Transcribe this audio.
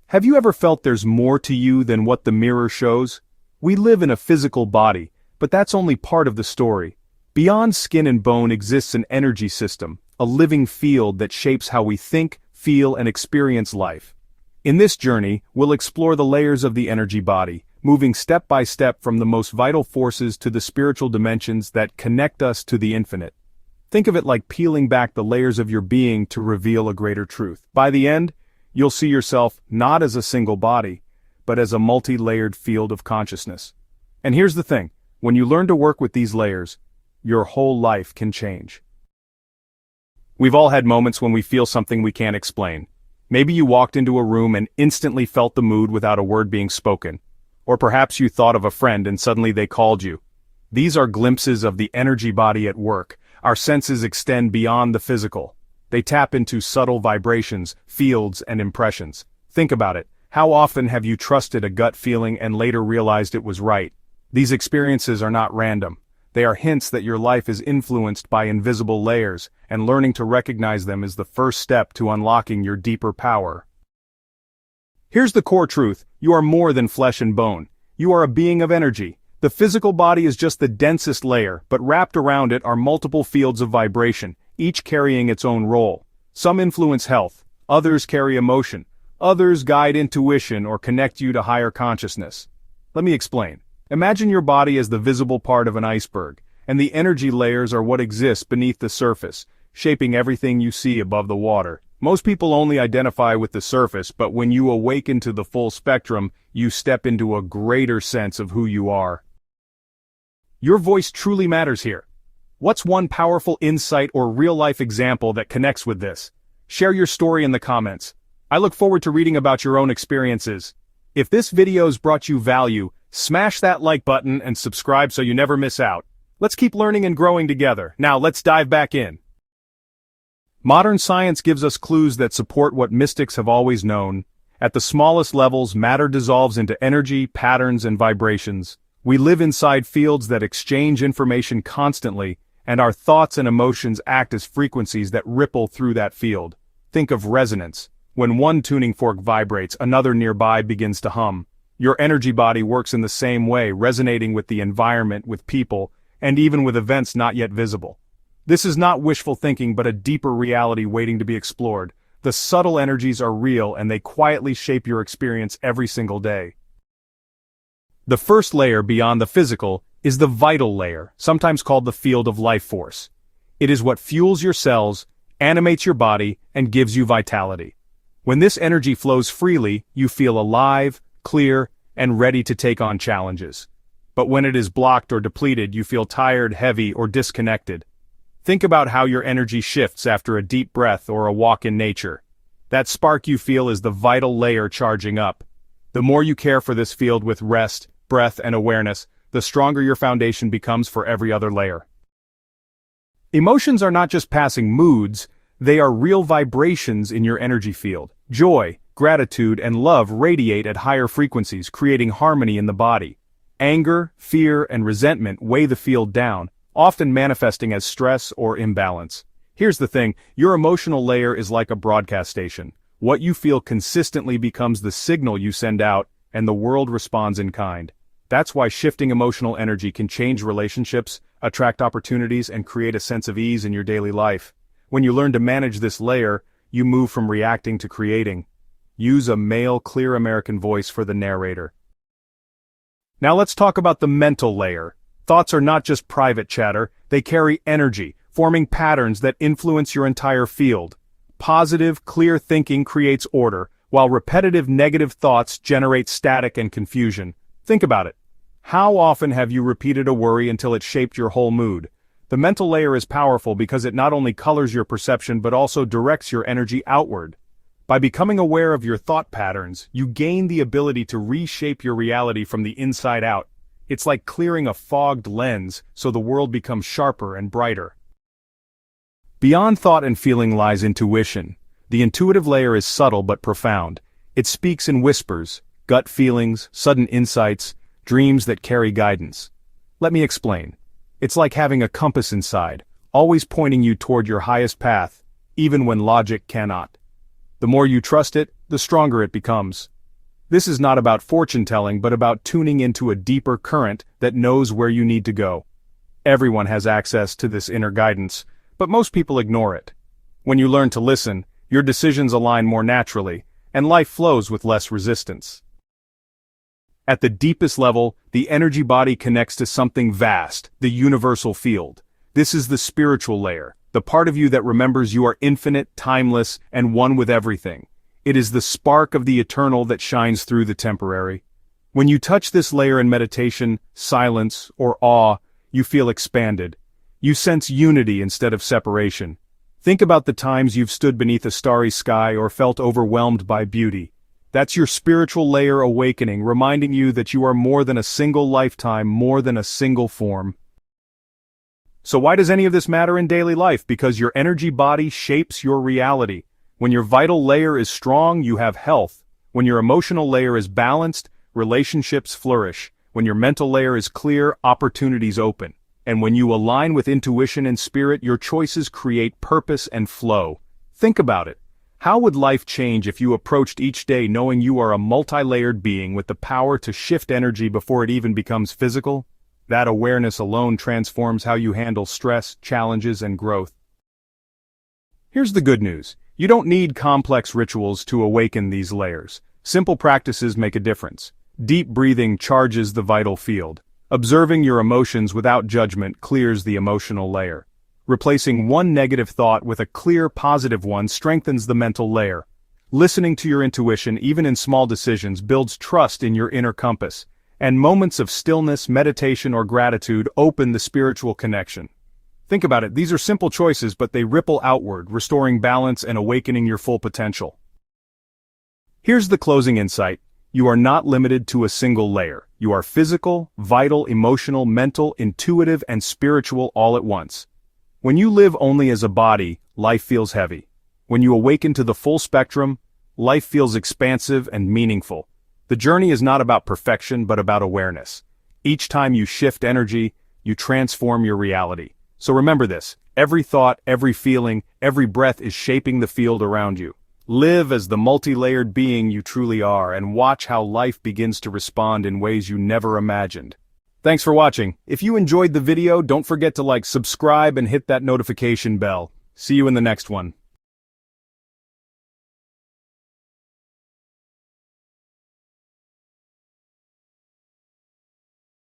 Have you ever felt there's more to you than what the mirror shows? We live in a physical body, but that's only part of the story. Beyond skin and bone exists an energy system, a living field that shapes how we think, feel, and experience life. In this journey, we'll explore the layers of the energy body, moving step by step from the most vital forces to the spiritual dimensions that connect us to the infinite. Think of it like peeling back the layers of your being to reveal a greater truth. By the end, you'll see yourself not as a single body, but as a multi-layered field of consciousness. And here's the thing, when you learn to work with these layers, your whole life can change. We've all had moments when we feel something we can't explain. Maybe you walked into a room and instantly felt the mood without a word being spoken. Or perhaps you thought of a friend and suddenly they called you. These are glimpses of the energy body at work. Our senses extend beyond the physical. They tap into subtle vibrations, fields, and impressions. Think about it. How often have you trusted a gut feeling and later realized it was right? These experiences are not random. They are hints that your life is influenced by invisible layers, and learning to recognize them is the first step to unlocking your deeper power. Here's the core truth. You are more than flesh and bone. You are a being of energy. The physical body is just the densest layer, but wrapped around it are multiple fields of vibration, each carrying its own role. Some influence health, others carry emotion, others guide intuition or connect you to higher consciousness. Let me explain. Imagine your body as the visible part of an iceberg, and the energy layers are what exists beneath the surface, shaping everything you see above the water. Most people only identify with the surface, but when you awaken to the full spectrum, you step into a greater sense of who you are. Your voice truly matters here. What's one powerful insight or real-life example that connects with this? Share your story in the comments. I look forward to reading about your own experiences. If this video's brought you value, smash that like button and subscribe so you never miss out. Let's keep learning and growing together. Now let's dive back in. Modern science gives us clues that support what mystics have always known. At the smallest levels, matter dissolves into energy, patterns, and vibrations. We live inside fields that exchange information constantly, and our thoughts and emotions act as frequencies that ripple through that field. Think of resonance. When one tuning fork vibrates, another nearby begins to hum. Your energy body works in the same way, resonating with the environment, with people, and even with events not yet visible. This is not wishful thinking but a deeper reality waiting to be explored. The subtle energies are real and they quietly shape your experience every single day. The first layer beyond the physical is the vital layer, sometimes called the field of life force. It is what fuels your cells, animates your body, and gives you vitality. When this energy flows freely, you feel alive, clear, and ready to take on challenges. But when it is blocked or depleted, you feel tired, heavy, or disconnected. Think about how your energy shifts after a deep breath or a walk in nature. That spark you feel is the vital layer charging up. The more you care for this field with rest, breath, and awareness, the stronger your foundation becomes for every other layer. Emotions are not just passing moods, they are real vibrations in your energy field. Joy, gratitude, and love radiate at higher frequencies, creating harmony in the body. Anger, fear, and resentment weigh the field down, often manifesting as stress or imbalance. Here's the thing, your emotional layer is like a broadcast station. What you feel consistently becomes the signal you send out, and the world responds in kind. That's why shifting emotional energy can change relationships, attract opportunities, and create a sense of ease in your daily life. When you learn to manage this layer, you move from reacting to creating. Use a male, clear American voice for the narrator. Now let's talk about the mental layer. Thoughts are not just private chatter, they carry energy, forming patterns that influence your entire field. Positive, clear thinking creates order, while repetitive negative thoughts generate static and confusion. Think about it. How often have you repeated a worry until it shaped your whole mood? The mental layer is powerful because it not only colors your perception but also directs your energy outward. By becoming aware of your thought patterns, you gain the ability to reshape your reality from the inside out. It's like clearing a fogged lens so the world becomes sharper and brighter. Beyond thought and feeling lies intuition. The intuitive layer is subtle but profound. It speaks in whispers, gut feelings, sudden insights, dreams that carry guidance. Let me explain. It's like having a compass inside, always pointing you toward your highest path, even when logic cannot. The more you trust it, the stronger it becomes. This is not about fortune-telling but about tuning into a deeper current that knows where you need to go. Everyone has access to this inner guidance, but most people ignore it. When you learn to listen, your decisions align more naturally, and life flows with less resistance. At the deepest level, the energy body connects to something vast, the universal field. This is the spiritual layer, the part of you that remembers you are infinite, timeless, and one with everything. It is the spark of the eternal that shines through the temporary. When you touch this layer in meditation, silence, or awe, you feel expanded. You sense unity instead of separation. Think about the times you've stood beneath a starry sky or felt overwhelmed by beauty. That's your spiritual layer awakening, reminding you that you are more than a single lifetime, more than a single form. So why does any of this matter in daily life? Because your energy body shapes your reality. When your vital layer is strong, you have health. When your emotional layer is balanced, relationships flourish. When your mental layer is clear, opportunities open. And when you align with intuition and spirit, your choices create purpose and flow. Think about it. How would life change if you approached each day knowing you are a multi-layered being with the power to shift energy before it even becomes physical? That awareness alone transforms how you handle stress, challenges, and growth. Here's the good news. You don't need complex rituals to awaken these layers. Simple practices make a difference. Deep breathing charges the vital field. Observing your emotions without judgment clears the emotional layer. Replacing one negative thought with a clear, positive one strengthens the mental layer. Listening to your intuition, even in small decisions, builds trust in your inner compass. And moments of stillness, meditation, or gratitude open the spiritual connection. Think about it, these are simple choices, but they ripple outward, restoring balance and awakening your full potential. Here's the closing insight. You are not limited to a single layer. You are physical, vital, emotional, mental, intuitive, and spiritual all at once. When you live only as a body, life feels heavy. When you awaken to the full spectrum, life feels expansive and meaningful. The journey is not about perfection but about awareness. Each time you shift energy, you transform your reality. So remember this, every thought, every feeling, every breath is shaping the field around you. Live as the multi-layered being you truly are and watch how life begins to respond in ways you never imagined. Thanks for watching. If you enjoyed the video, don't forget to subscribe and hit that notification bell. See you in the next one.